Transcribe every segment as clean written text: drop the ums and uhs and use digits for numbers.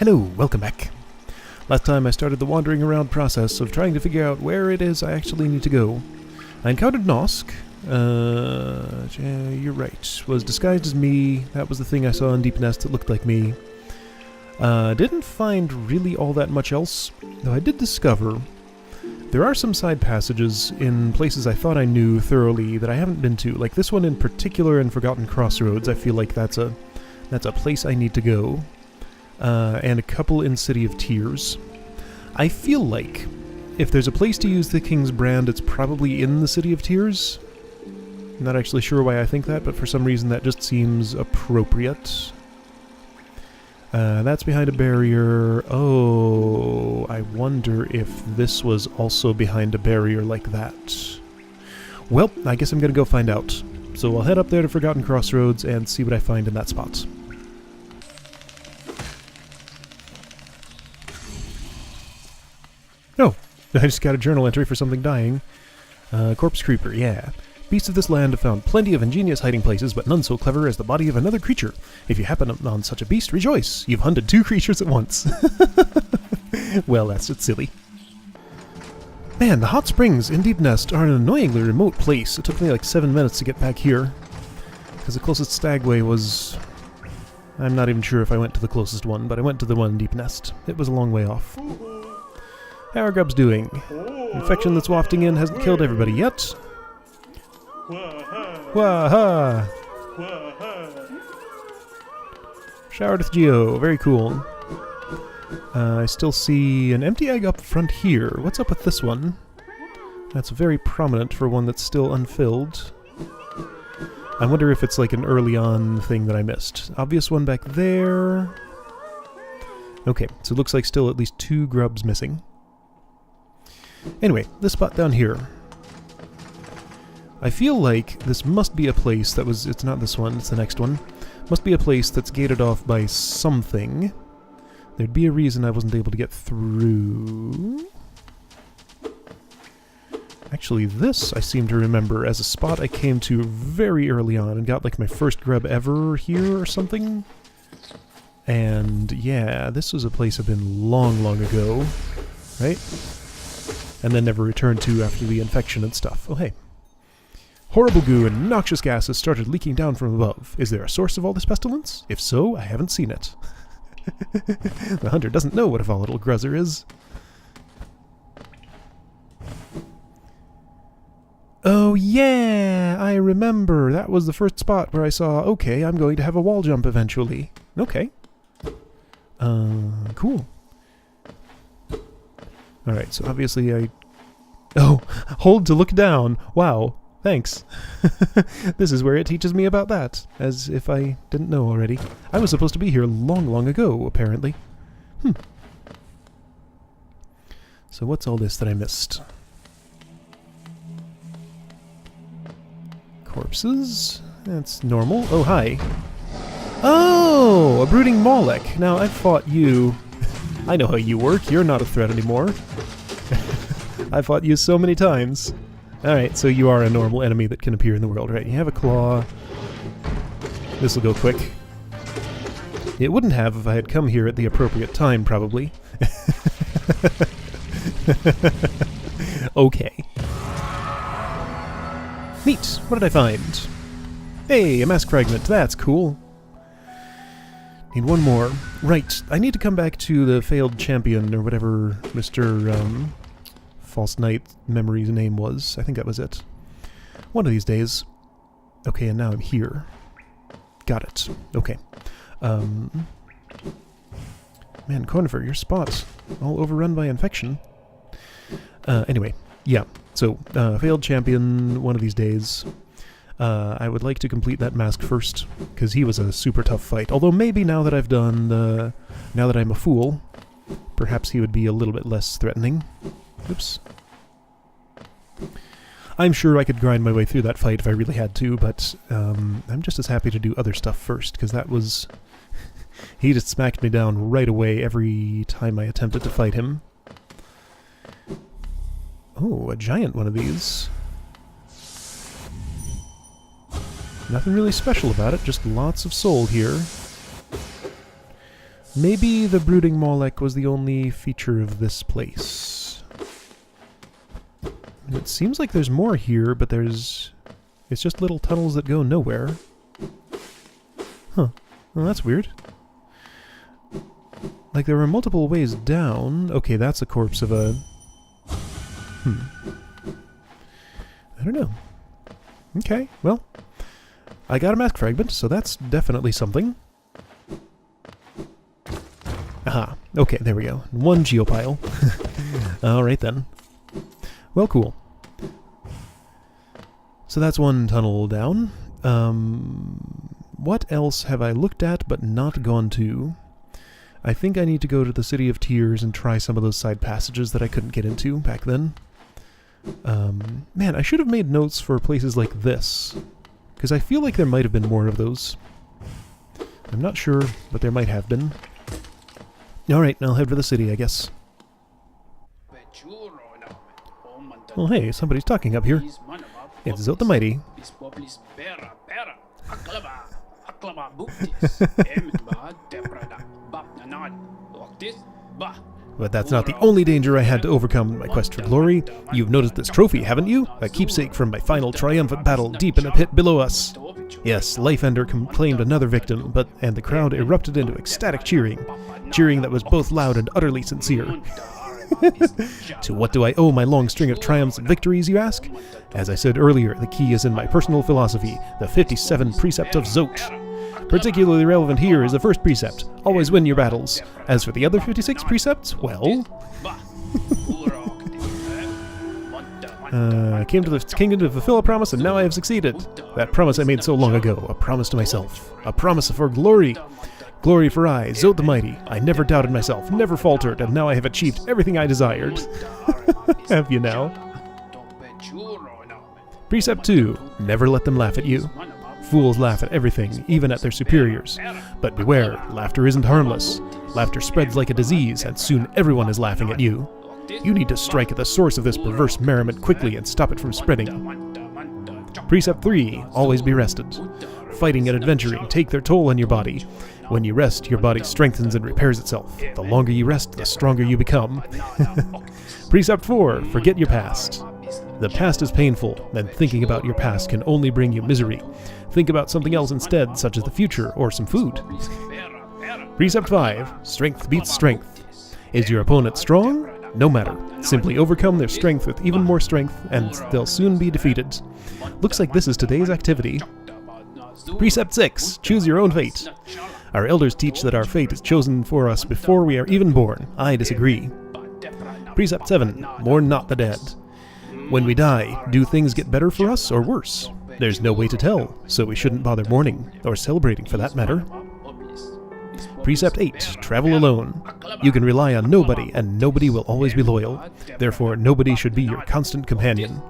Hello, welcome back. Last time I started the wandering around process of trying to figure out where it is I actually need to go. I encountered Nosk. You're right. Was disguised as me. That was the thing I saw in Deep Nest that looked like me. Didn't find really all that much else, though I did discover there are some side passages in places I thought I knew thoroughly that I haven't been to. Like this one in particular in Forgotten Crossroads. I feel like that's a place I need to go. And a couple in City of Tears. I feel like if there's a place to use the King's Brand, it's probably in the City of Tears. I'm not actually sure why I think that, but for some reason that just seems appropriate. That's behind a barrier. Oh, I wonder if this was also behind a barrier like that. Well, I guess I'm gonna go find out. So I'll head up there to Forgotten Crossroads and see what I find in that spot. Oh, I just got a journal entry for something dying. Corpse Creeper, yeah. Beasts of this land have found plenty of ingenious hiding places, but none so clever as the body of another creature. If you happen on such a beast, rejoice! You've hunted two creatures at once. Well, that's just silly. Man, the hot springs in Deep Nest are an annoyingly remote place. It took me like 7 minutes to get back here. Because the closest stagway was... I'm not even sure if I went to the closest one, but I went to the one in Deep Nest. It was a long way off. How are grubs doing? The infection that's wafting in hasn't killed everybody yet. Waha! Showered with Geo, very cool. I still see an empty egg up front here. What's up with this one? That's very prominent for one that's still unfilled. I wonder if it's like an early on thing that I missed. Obvious one back there. Okay, so it looks like still at least 2 grubs missing. Anyway, this spot down here. I feel like this must be a place that was... It's not this one, it's the next one. Must be a place that's gated off by something. There'd be a reason I wasn't able to get through. Actually, this I seem to remember as a spot I came to very early on and got like my first grub ever here or something. And yeah, this was a place I've been long, long ago. Right? And then never returned to after the infection and stuff. Oh, hey. Horrible goo and noxious gases started leaking down from above. Is there a source of all this pestilence? If so, I haven't seen it. The hunter doesn't know what a volatile gruzzer is. Oh yeah, I remember. That was the first spot where I saw, okay, I'm going to have a wall jump eventually. Okay. Cool. Alright, so obviously I... Oh, hold to look down. Wow, thanks. This is where it teaches me about that, as if I didn't know already. I was supposed to be here long, long ago, apparently. So what's all this that I missed? Corpses? That's normal. Oh, hi. Oh, a brooding Moloch. Now, I've fought you... I know how you work. You're not a threat anymore. I've fought you so many times. Alright, so you are a normal enemy that can appear in the world, right? You have a claw. This'll go quick. It wouldn't have if I had come here at the appropriate time, probably. Okay. Neat! What did I find? Hey, a mask fragment. That's cool. Need one more. Right, I need to come back to the failed champion, or whatever Mr. False Knight Memory's name was. I think that was it. One of these days. Okay, and now I'm here. Got it. Okay. Man, Conifer, your spot's all overrun by infection. Anyway, yeah. So, failed champion one of these days. I would like to complete that mask first, because he was a super tough fight. Although maybe now that I've done the... Now that I'm a fool, perhaps he would be a little bit less threatening. Oops. I'm sure I could grind my way through that fight if I really had to, but I'm just as happy to do other stuff first, because that was... He just smacked me down right away every time I attempted to fight him. Oh, a giant one of these. Nothing really special about it, just lots of soul here. Maybe the brooding Molech was the only feature of this place. It seems like there's more here, but it's just little tunnels that go nowhere. Huh. Well, that's weird. Like, there were multiple ways down. Okay, that's a corpse of a... I don't know. Okay, well, I got a mask fragment, so that's definitely something. Aha, okay, there we go. One geopile. Alright then. Well, cool. So that's one tunnel down. What else have I looked at but not gone to? I think I need to go to the City of Tears and try some of those side passages that I couldn't get into back then. Man, I should have made notes for places like this, because I feel like there might have been more of those. I'm not sure, but there might have been. Alright, I'll head for the city, I guess. Well, hey, somebody's talking up here. It's Zot the Mighty. But that's not the only danger I had to overcome in my quest for glory. You've noticed this trophy, haven't you? A keepsake from my final triumphant battle deep in the pit below us. Yes, Lifeender claimed another victim, and the crowd erupted into ecstatic cheering. Cheering that was both loud and utterly sincere. To what do I owe my long string of triumphs and victories, you ask? As I said earlier, the key is in my personal philosophy, the 57 Precepts of Zot. Particularly relevant here is the first precept, always win your battles. As for the other 56 precepts, well... I came to the kingdom to fulfill a promise, and now I have succeeded. That promise I made so long ago, a promise to myself. A promise for glory. Glory for I, Zot the Mighty. I never doubted myself, never faltered, and now I have achieved everything I desired. Have you now? Precept 2. Never let them laugh at you. Fools laugh at everything, even at their superiors. But beware, laughter isn't harmless. Laughter spreads like a disease, and soon everyone is laughing at you. You need to strike at the source of this perverse merriment quickly and stop it from spreading. Precept 3. Always be rested. Fighting and adventuring take their toll on your body. When you rest, your body strengthens and repairs itself. The longer you rest, the stronger you become. Precept 4. Forget your past. The past is painful, and thinking about your past can only bring you misery. Think about something else instead, such as the future or some food. Precept 5. Strength beats strength. Is your opponent strong? No matter. Simply overcome their strength with even more strength, and they'll soon be defeated. Looks like this is today's activity. Precept 6. Choose your own fate. Our elders teach that our fate is chosen for us before we are even born. I disagree. Precept 7. Mourn not the dead. When we die, do things get better for us or worse? There's no way to tell, so we shouldn't bother mourning, or celebrating for that matter. Precept 8. Travel alone. You can rely on nobody, and nobody will always be loyal. Therefore, nobody should be your constant companion.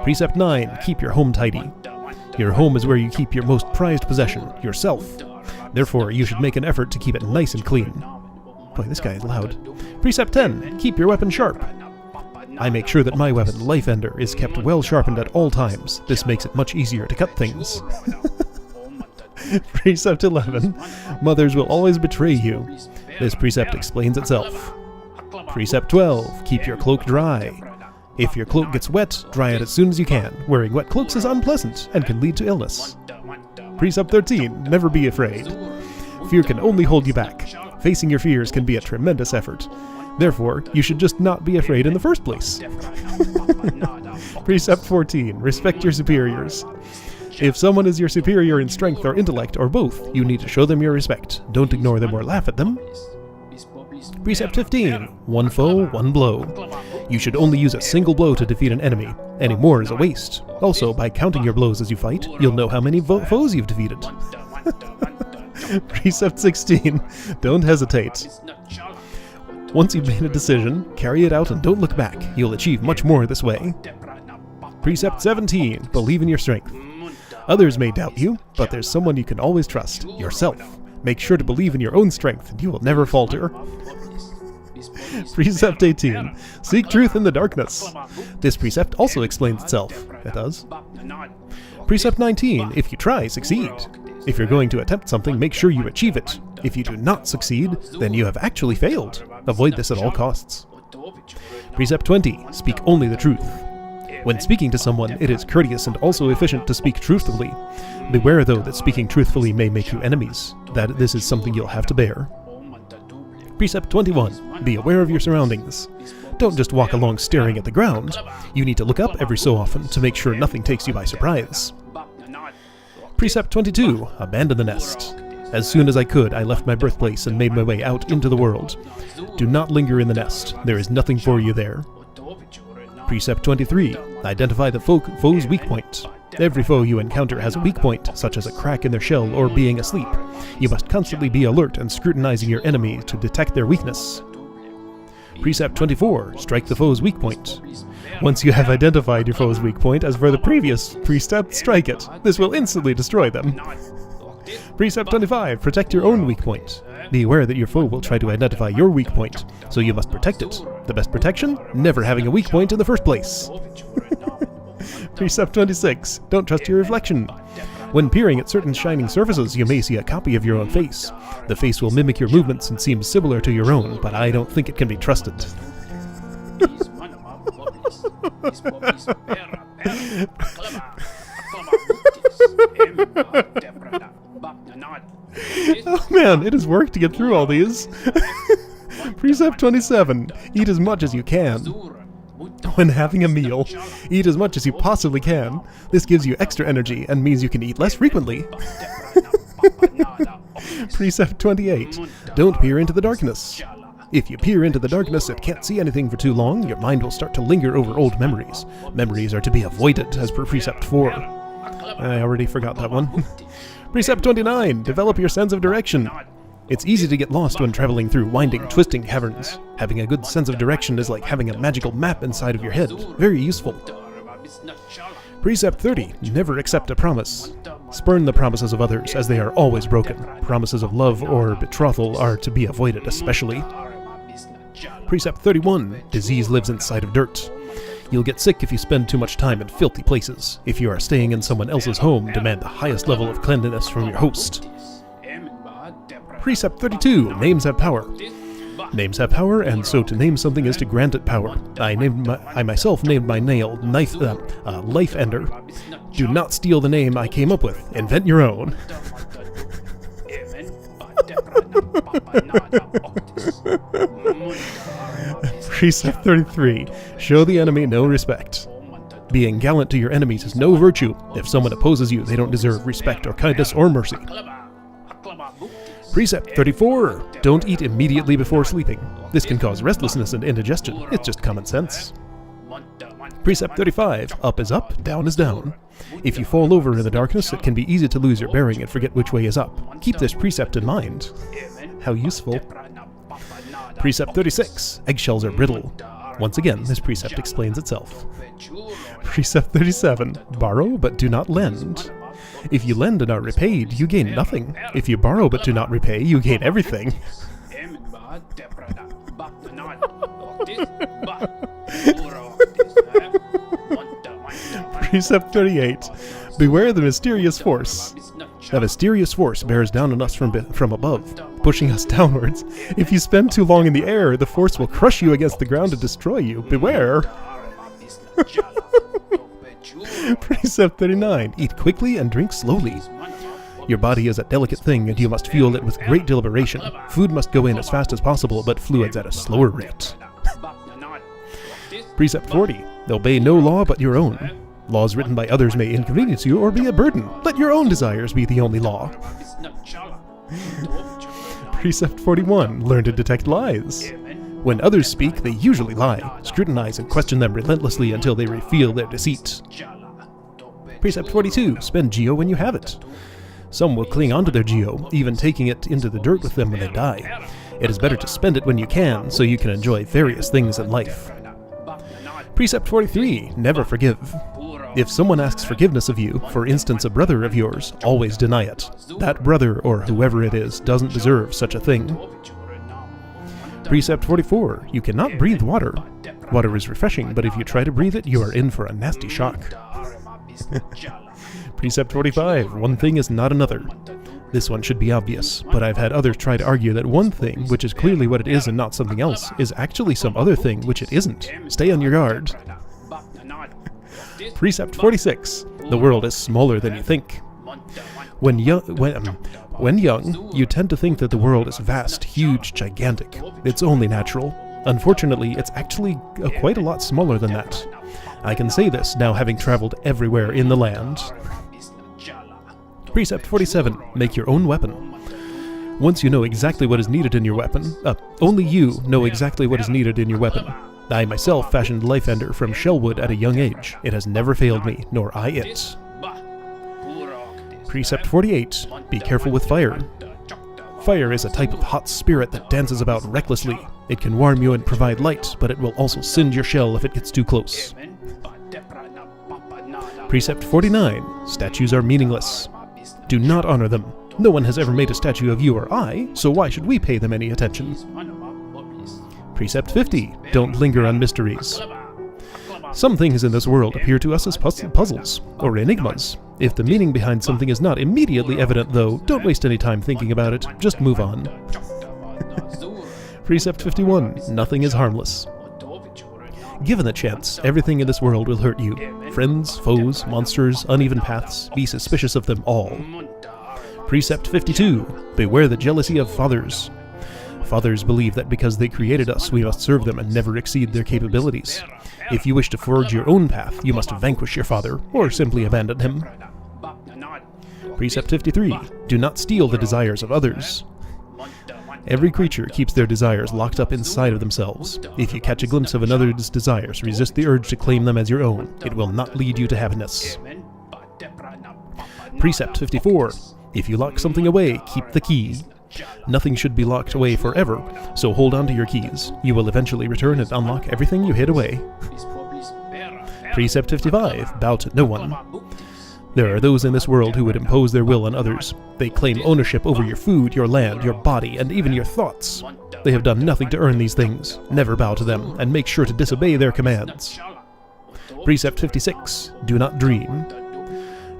Precept 9. Keep your home tidy. Your home is where you keep your most prized possession, yourself. Therefore, you should make an effort to keep it nice and clean. Boy, this guy is loud. Precept 10. Keep your weapon sharp. I make sure that my weapon, Lifeender, is kept well sharpened at all times. This makes it much easier to cut things. Precept 11. Mothers will always betray you. This precept explains itself. Precept 12. Keep your cloak dry. If your cloak gets wet, dry it as soon as you can. Wearing wet cloaks is unpleasant and can lead to illness. Precept 13. Never be afraid. Fear can only hold you back. Facing your fears can be a tremendous effort. Therefore, you should just not be afraid in the first place. Precept 14. Respect your superiors. If someone is your superior in strength or intellect, or both, you need to show them your respect. Don't ignore them or laugh at them. Precept 15. One foe, one blow. You should only use a single blow to defeat an enemy. Any more is a waste. Also, by counting your blows as you fight, you'll know how many foes you've defeated. Precept 16. Don't hesitate. Once you've made a decision, carry it out and don't look back. You'll achieve much more this way. Precept 17. Believe in your strength. Others may doubt you, but there's someone you can always trust, yourself. Make sure to believe in your own strength, and you will never falter. Precept 18. Seek truth in the darkness. This precept also explains itself. It does. Precept 19. If you try, succeed. If you're going to attempt something, make sure you achieve it. If you do not succeed, then you have actually failed. Avoid this at all costs. Precept 20. Speak only the truth. When speaking to someone, it is courteous and also efficient to speak truthfully. Beware, though, that speaking truthfully may make you enemies. That this is something you'll have to bear. Precept 21. Be aware of your surroundings. Don't just walk along staring at the ground. You need to look up every so often to make sure nothing takes you by surprise. Precept 22. Abandon the nest. As soon as I could, I left my birthplace and made my way out into the world. Do not linger in the nest. There is nothing for you there. Precept 23. Identify the foe's weak point. Every foe you encounter has a weak point, such as a crack in their shell or being asleep. You must constantly be alert and scrutinizing your enemy to detect their weakness. Precept 24. Strike the foe's weak point. Once you have identified your foe's weak point, as for the previous precept, strike it. This will instantly destroy them. Precept 25. Protect your own weak point. Be aware that your foe will try to identify your weak point, so you must protect it. The best protection? Never having a weak point in the first place. Precept 26. Don't trust your reflection. When peering at certain shining surfaces, you may see a copy of your own face. The face will mimic your movements and seem similar to your own, but I don't think it can be trusted. Oh man, it has worked to get through all these. Precept 27. Eat as much as you can. When having a meal, eat as much as you possibly can. This gives you extra energy and means you can eat less frequently. Precept 28. Don't peer into the darkness. If you peer into the darkness and can't see anything for too long, your mind will start to linger over old memories. Memories are to be avoided, as per Precept 4. I already forgot that one. Precept 29. Develop your sense of direction. It's easy to get lost when traveling through winding, twisting caverns. Having a good sense of direction is like having a magical map inside of your head. Very useful. Precept 30. Never accept a promise. Spurn the promises of others, as they are always broken. Promises of love or betrothal are to be avoided especially. Precept 31. Disease lives inside of dirt. You'll get sick if you spend too much time in filthy places. If you are staying in someone else's home, demand the highest level of cleanliness from your host. Precept 32. Names have power. Names have power, and so to name something is to grant it power. I myself named my nail Life Ender. Do not steal the name I came up with. Invent your own. Precept 33. Show the enemy no respect. Being gallant to your enemies is no virtue. If someone opposes you, they don't deserve respect or kindness or mercy. Precept 34. Don't eat immediately before sleeping. This can cause restlessness and indigestion. It's just common sense. Precept 35. Up is up, down is down. If you fall over in the darkness, it can be easy to lose your bearing and forget which way is up. Keep this precept in mind. How useful. Precept 36. Eggshells are brittle. Once again, this precept explains itself. Precept 37. Borrow, but do not lend. If you lend and are repaid, you gain nothing. If you borrow but do not repay, you gain everything. Precept 38. Beware the mysterious force. A mysterious force bears down on us from above, pushing us downwards. If you spend too long in the air, the force will crush you against the ground and destroy you. Beware. Precept 39. Eat quickly and drink slowly. Your body is a delicate thing and you must fuel it with great deliberation. Food must go in as fast as possible, but fluids at a slower rate. Precept 40. Obey no law but your own. Laws written by others may inconvenience you or be a burden. Let your own desires be the only law. Precept 41. Learn to detect lies. When others speak, they usually lie. Scrutinize and question them relentlessly until they reveal their deceit. Precept 42. Spend geo when you have it. Some will cling onto their geo, even taking it into the dirt with them when they die. It is better to spend it when you can, so you can enjoy various things in life. Precept 43. Never forgive. If someone asks forgiveness of you, for instance a brother of yours, always deny it. That brother, or whoever it is, doesn't deserve such a thing. Precept 44. You cannot breathe water. Water is refreshing, but if you try to breathe it, you are in for a nasty shock. Precept 45. One thing is not another. This one should be obvious, but I've had others try to argue that one thing, which is clearly what it is and not something else, is actually some other thing which it isn't. Stay on your guard. Precept 46. The world is smaller than you think. When young, you tend to think that the world is vast, huge, gigantic. It's only natural. Unfortunately, it's actually quite a lot smaller than that. I can say this now having traveled everywhere in the land. Precept 47. Make your own weapon. Once you know exactly what is needed in your weapon, only you know exactly what is needed in your weapon. I myself fashioned Life Ender from shellwood at a young age. It has never failed me, nor I it. Precept 48. Be careful with fire. Fire is a type of hot spirit that dances about recklessly. It can warm you and provide light, but it will also singe your shell if it gets too close. Precept 49. Statues are meaningless. Do not honor them. No one has ever made a statue of you or I, so why should we pay them any attention? Precept 50. Don't linger on mysteries. Some things in this world appear to us as puzzles, or enigmas. If the meaning behind something is not immediately evident, though, don't waste any time thinking about it. Just move on. Precept 51. Nothing is harmless. Given the chance, everything in this world will hurt you. Friends, foes, monsters, uneven paths. Be suspicious of them all. Precept 52. Beware the jealousy of fathers. Fathers believe that because they created us, we must serve them and never exceed their capabilities. If you wish to forge your own path, you must vanquish your father, or simply abandon him. Precept 53. Do not steal the desires of others. Every creature keeps their desires locked up inside of themselves. If you catch a glimpse of another's desires, resist the urge to claim them as your own. It will not lead you to happiness. Precept 54. If you lock something away, keep the key. Nothing should be locked away forever, so hold on to your keys. You will eventually return and unlock everything you hid away. Precept 55. Bow to no one. There are those in this world who would impose their will on others. They claim ownership over your food, your land, your body, and even your thoughts. They have done nothing to earn these things. Never bow to them, and make sure to disobey their commands. Precept 56. Do not dream.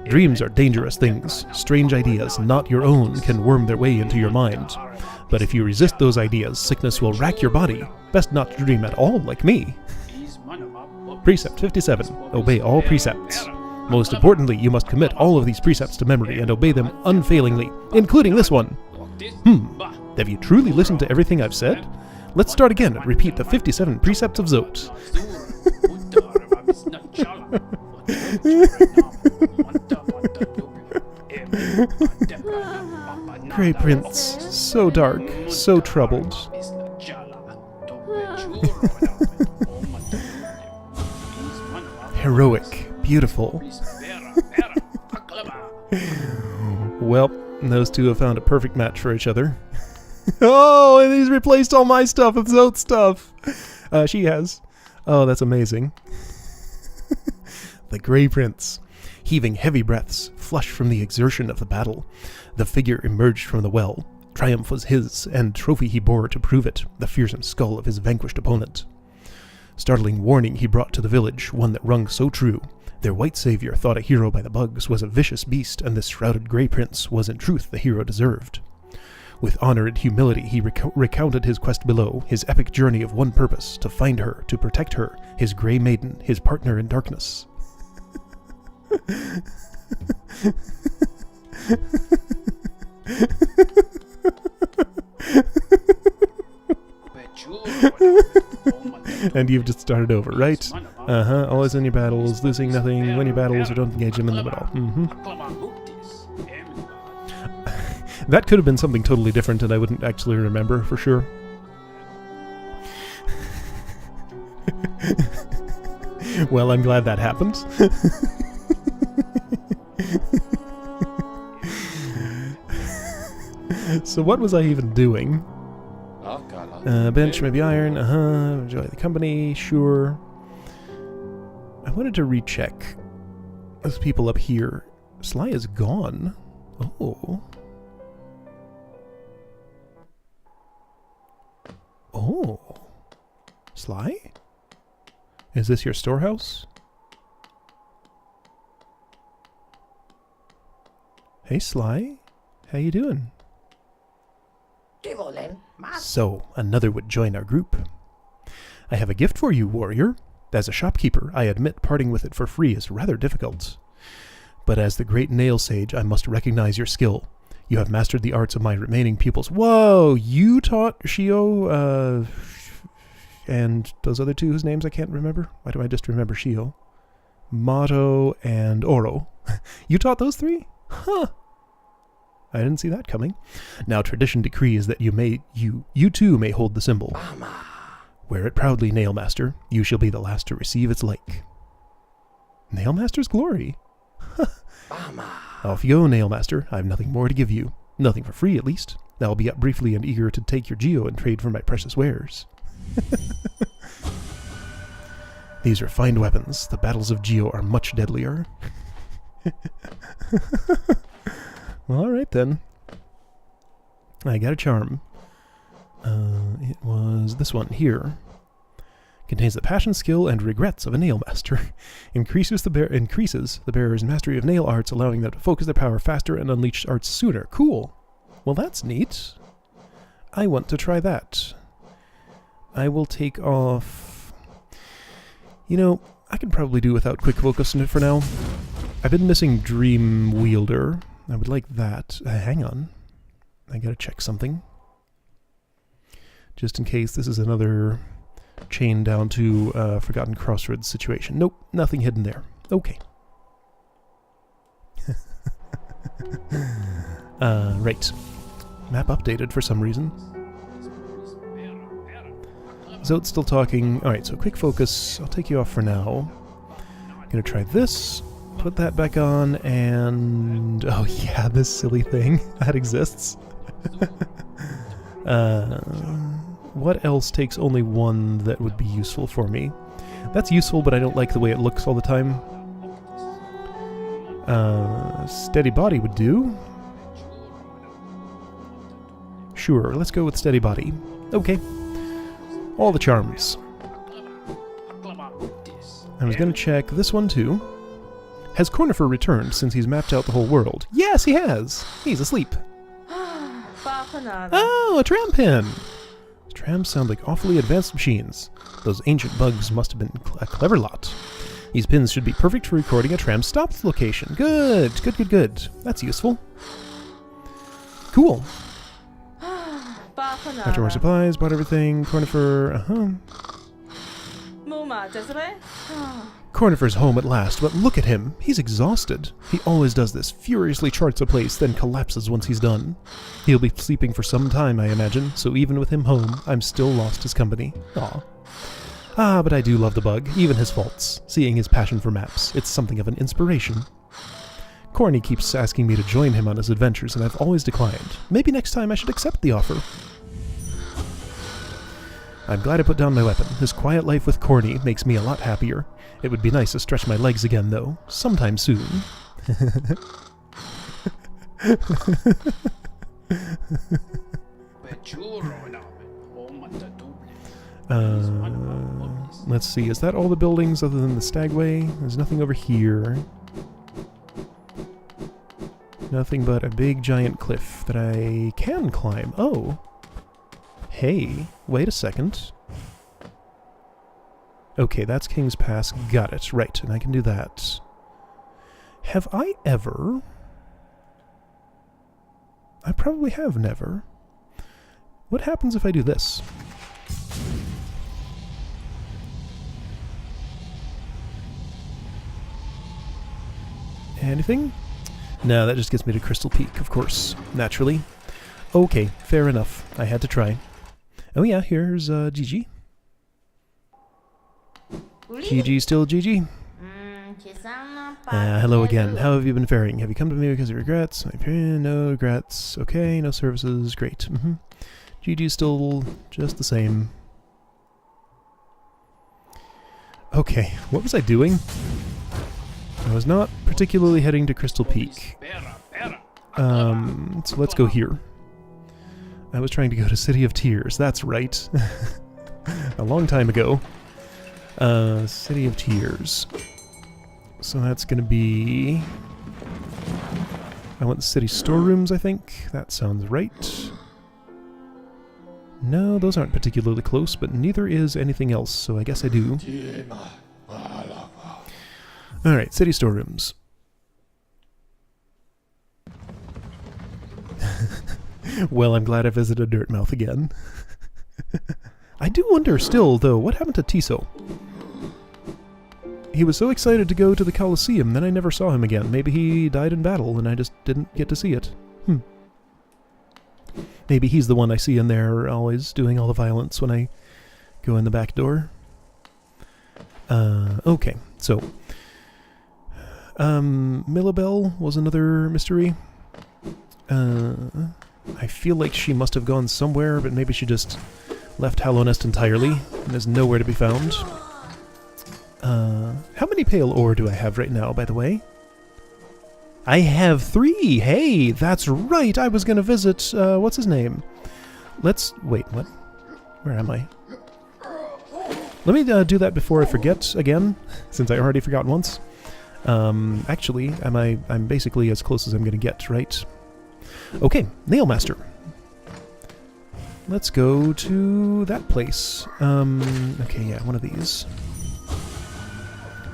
Dreams are dangerous things. Strange ideas, not your own, can worm their way into your mind. But if you resist those ideas, sickness will rack your body. Best not to dream at all, like me. Precept 57. Obey all precepts. Most importantly, you must commit all of these precepts to memory and obey them unfailingly, including this one. Have you truly listened to everything I've said? Let's start again and repeat the 57 precepts of Zot. Grey Prince, so dark, so troubled. Heroic, beautiful. Well, those two have found a perfect match for each other. Oh, and he's replaced all my stuff with Zote's stuff. She has. Oh, that's amazing. The Grey Prince. Heaving heavy breaths, flushed from the exertion of the battle, the figure emerged from the well. Triumph was his, and trophy he bore to prove it, the fearsome skull of his vanquished opponent. Startling warning he brought to the village, one that rung so true. Their white savior, thought a hero by the bugs, was a vicious beast, and this shrouded Grey Prince was in truth the hero deserved. With honor and humility he recounted his quest below, his epic journey of one purpose, to find her, to protect her, his Grey Maiden, his partner in darkness. And you've just started over, right? Always in your battles, losing nothing, win your battles, or don't engage them in them at all. That could have been something totally different and I wouldn't actually remember for sure. Well, I'm glad that happened. So what was I even doing? Bench, maybe iron, enjoy the company, sure. I wanted to recheck those people up here. Sly is gone. Oh. Oh. Sly? Is this your storehouse? Hey, Sly? How you doing? So, another would join our group. I have a gift for you, warrior. As a shopkeeper, I admit parting with it for free is rather difficult. But as the great nail sage, I must recognize your skill. You have mastered the arts of my remaining pupils. Whoa! You taught Shio, and those other two whose names I can't remember? Why do I just remember Shio? Mato and Oro. You taught those three? Huh! I didn't see that coming. Now tradition decrees that you too may hold the symbol. Wear it proudly, Nailmaster. You shall be the last to receive its like. Nailmaster's glory? Off you go, Nailmaster. I have nothing more to give you. Nothing for free, at least. I will be up briefly and eager to take your geo and trade for my precious wares. These are fine weapons. The battles of Geo are much deadlier. Well, alright then. I got a charm. It was this one here. Contains the passion, skill, and regrets of a nail master. Increases the bearer's mastery of nail arts, allowing them to focus their power faster and unleash arts sooner. Cool. Well, that's neat. I want to try that. I will take off... You know, I can probably do without quick focus for now. I've been missing Dream Wielder. I would like that. Hang on. I gotta check something. Just in case this is another chain down to Forgotten Crossroads situation. Nope, nothing hidden there. Okay. Right. Map updated for some reason. So it's still talking. Alright, so quick focus. I'll take you off for now. I'm gonna try this. Put that back on, and... Oh yeah, this silly thing. That exists. What else takes only one that would be useful for me? That's useful, but I don't like the way it looks all the time. Steady body would do. Sure, let's go with steady body. Okay. All the charms. I was gonna check this one too. Has Cornifer returned since he's mapped out the whole world? Yes, he has! He's asleep. Oh, a tram pin! Trams sound like awfully advanced machines. Those ancient bugs must have been a clever lot. These pins should be perfect for recording a tram stop location. Good, good, good, good. That's useful. Cool. After more supplies, bought everything. Cornifer, Cornifer's home at last, but look at him. He's exhausted. He always does this, furiously charts a place, then collapses once he's done. He'll be sleeping for some time, I imagine, so even with him home, I'm still lost his company. Aw. Ah, but I do love the bug, even his faults. Seeing his passion for maps, it's something of an inspiration. Corny keeps asking me to join him on his adventures, and I've always declined. Maybe next time I should accept the offer. I'm glad I put down my weapon. His quiet life with Corny makes me a lot happier. It would be nice to stretch my legs again, though. Sometime soon. Let's see. Is that all the buildings other than the Stagway? There's nothing over here. Nothing but a big giant cliff that I can climb. Oh. Hey, wait a second. Okay, that's King's Pass. Got it. Right, and I can do that. Have I ever... I probably have never. What happens if I do this? Anything? No, that just gets me to Crystal Peak, of course. Naturally. Okay, fair enough. I had to try. Oh yeah, here's Gigi. Gigi still Gigi? Hello again. How have you been faring? Have you come to me because of regrets? No regrets. Okay, no services. Great. Gigi's still just the same. Okay, what was I doing? I was not particularly heading to Crystal Peak. So let's go here. I was trying to go to City of Tears, that's right. A long time ago. City of Tears. So that's gonna be... I want the city storerooms, I think. That sounds right. No, those aren't particularly close, but neither is anything else, so I guess I do. Alright, city storerooms. Well, I'm glad I visited Dirtmouth again. I do wonder still, though, what happened to Tiso? He was so excited to go to the Colosseum, then I never saw him again. Maybe he died in battle, and I just didn't get to see it. Maybe he's the one I see in there, always doing all the violence when I go in the back door. Okay, so... Millabelle was another mystery. I feel like she must have gone somewhere, but maybe she just left Hallownest entirely, and is nowhere to be found. How many pale ore do I have right now, by the way? I have 3! Hey, that's right! I was gonna visit, what's his name? Wait, what? Where am I? Let me do that before I forget again, since I already forgot once. Actually, I'm basically as close as I'm gonna get, right? Okay, Nailmaster. Let's go to that place. Okay, yeah, one of these.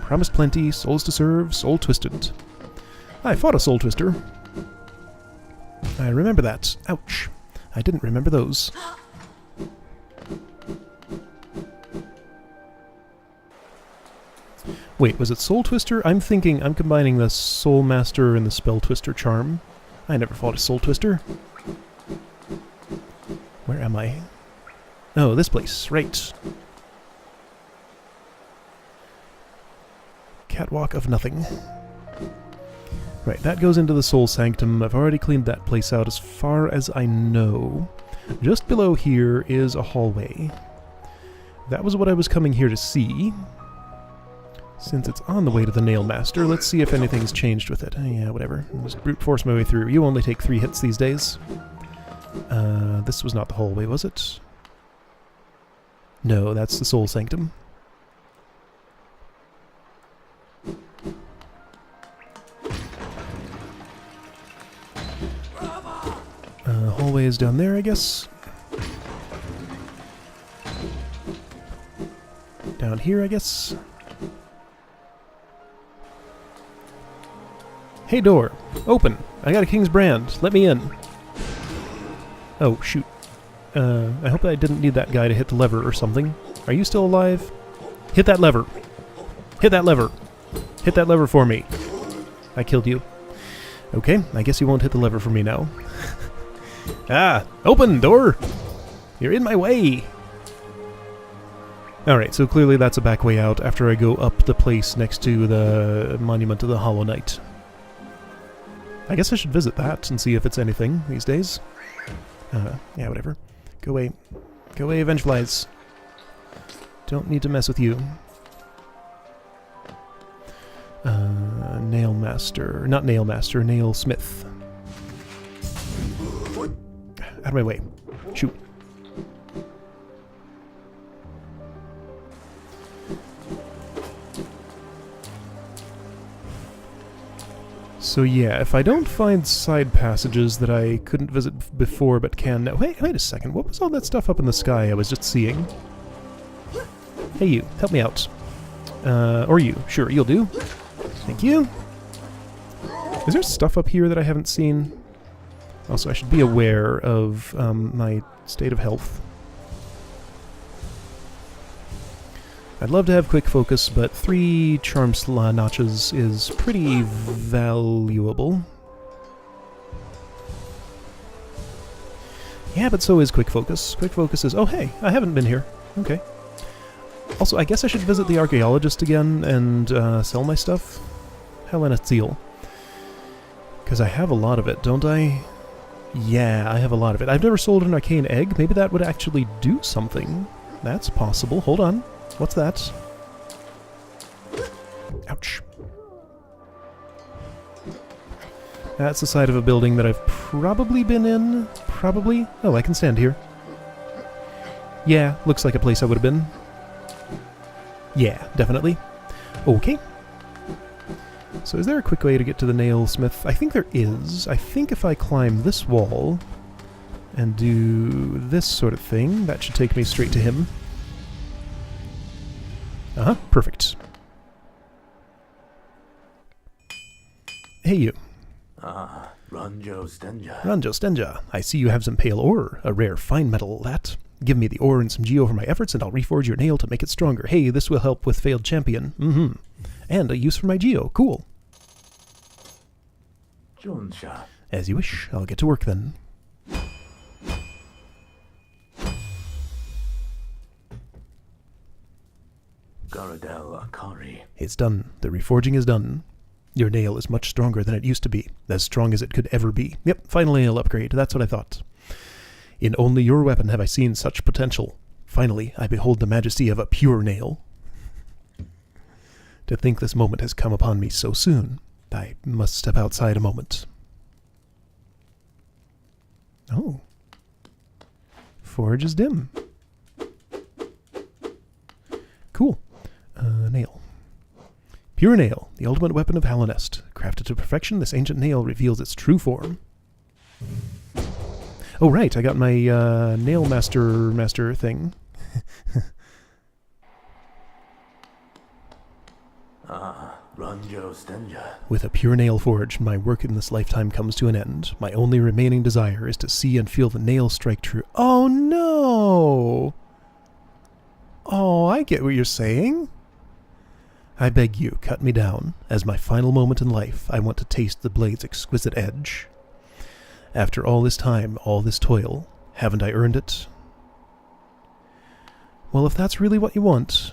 Promised plenty, souls to serve, soul twisted. I fought a soul twister. I remember that. Ouch. I didn't remember those. Wait, was it soul twister? I'm combining the soul master and the spell twister charm. I never fought a soul twister. Where am I? Oh, this place. Right. Catwalk of Nothing. Right, that goes into the Soul Sanctum. I've already cleaned that place out as far as I know. Just below here is a hallway. That was what I was coming here to see. Since it's on the way to the Nailmaster, let's see if anything's changed with it. Yeah, whatever. I'll just brute force my way through. You only take 3 hits these days. This was not the hallway, was it? No, that's the Soul Sanctum. Hallway is down there, I guess. Down here, I guess. Hey, door. Open. I got a king's brand. Let me in. Oh, shoot. I hope I didn't need that guy to hit the lever or something. Are you still alive? Hit that lever. Hit that lever. Hit that lever for me. I killed you. Okay, I guess you won't hit the lever for me now. Ah! Open! Door! You're in my way! Alright, so clearly that's a back way out after I go up the place next to the Monument to the Hollow Knight. I guess I should visit that and see if it's anything these days. Yeah, whatever. Go away. Go away, Avengeflies. Don't need to mess with you. Nailmaster. Not Nailmaster, Nailsmith. Out of my way. Shoot. So yeah, if I don't find side passages that I couldn't visit before but can now... Wait a second, what was all that stuff up in the sky I was just seeing? Hey you, help me out. Or you. Sure, you'll do. Thank you. Is there stuff up here that I haven't seen? Also, I should be aware of my state of health. I'd love to have quick focus, but 3 charm notches is pretty valuable. Yeah, but so is quick focus. Quick focus is... Oh, hey, I haven't been here. Okay. Also, I guess I should visit the archaeologist again and sell my stuff. Helena Seal. Because I have a lot of it, don't I? Yeah, I have a lot of it. I've never sold an arcane egg. Maybe that would actually do something. That's possible. Hold on. What's that? Ouch. That's the side of a building that I've probably been in. Probably. Oh, I can stand here. Yeah, looks like a place I would have been. Yeah, definitely. Okay. So is there a quick way to get to the nailsmith? I think there is. I think if I climb this wall and do this sort of thing, that should take me straight to him. Uh-huh, perfect. Hey, you. Ah, Ranjo Stenja. Ranjo Stenja, I see you have some pale ore, a rare fine metal, that. Give me the ore and some geo for my efforts, and I'll reforge your nail to make it stronger. Hey, this will help with failed champion. Mm-hmm. And a use for my geo. Cool. Jonsha. As you wish. I'll get to work then. Garadel Akari. It's done. The reforging is done. Your nail is much stronger than it used to be. As strong as it could ever be. Yep, final nail upgrade. That's what I thought. In only your weapon have I seen such potential. Finally, I behold the majesty of a pure nail. To think this moment has come upon me so soon. I must step outside a moment. Oh. Forge is dim. Cool. Nail. Pure nail, the ultimate weapon of Halonest. Crafted to perfection, this ancient nail reveals its true form. Oh right, I got my nail master thing. Ah, Ranjo Stenja. With a pure nail forge, my work in this lifetime comes to an end. My only remaining desire is to see and feel the nail strike true. Oh no! Oh, I get what you're saying. I beg you, cut me down. As my final moment in life, I want to taste the blade's exquisite edge. After all this time, all this toil, haven't I earned it? Well, if that's really what you want,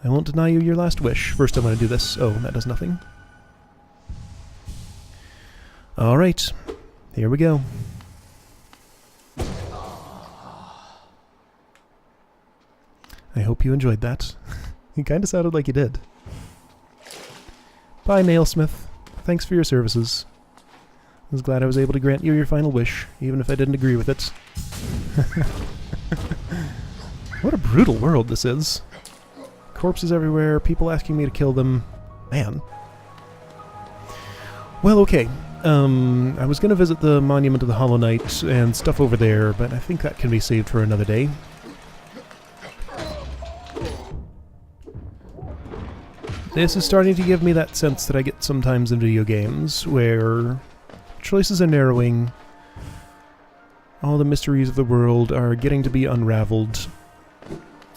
I won't deny you your last wish. First I'm going to do this. Oh, that does nothing. Alright, here we go. I hope you enjoyed that. It kind of sounded like you did. Bye, Nailsmith. Thanks for your services. I was glad I was able to grant you your final wish, even if I didn't agree with it. What a brutal world this is. Corpses everywhere, people asking me to kill them. Man. Well, okay. I was going to visit the Monument of the Hollow Knight and stuff over there, but I think that can be saved for another day. This is starting to give me that sense that I get sometimes in video games, where choices are narrowing, all the mysteries of the world are getting to be unraveled,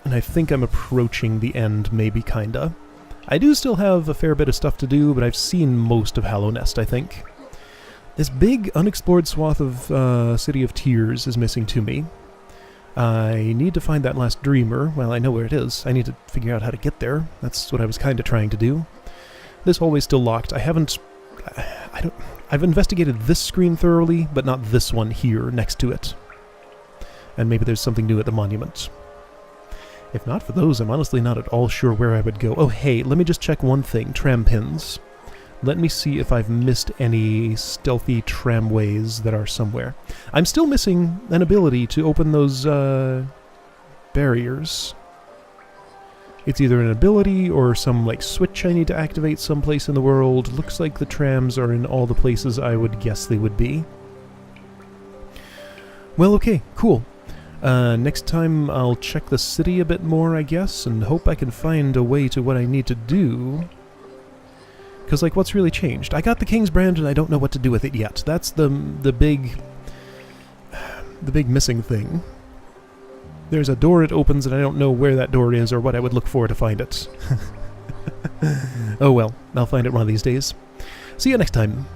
and I think I'm approaching the end, maybe, kinda. I do still have a fair bit of stuff to do, but I've seen most of Hallownest, I think. This big, unexplored swath of City of Tears is missing to me. I need to find that last dreamer. Well, I know where it is. I need to figure out how to get there. That's what I was kind of trying to do. This hallway's still locked. I've investigated this screen thoroughly, but not this one here next to it. And maybe there's something new at the monument. If not for those, I'm honestly not at all sure where I would go. Oh, hey, let me just check one thing. Tram pins. Let me see if I've missed any stealthy tramways that are somewhere. I'm still missing an ability to open those barriers. It's either an ability or some like switch I need to activate someplace in the world. Looks like the trams are in all the places I would guess they would be. Well, okay, cool. Next time I'll check the city a bit more, I guess, and hope I can find a way to what I need to do. Because, like, what's really changed? I got the King's Brand and I don't know what to do with it yet. That's the big missing thing. There's a door it opens and I don't know where that door is or what I would look for to find it. Oh well, I'll find it one of these days. See you next time.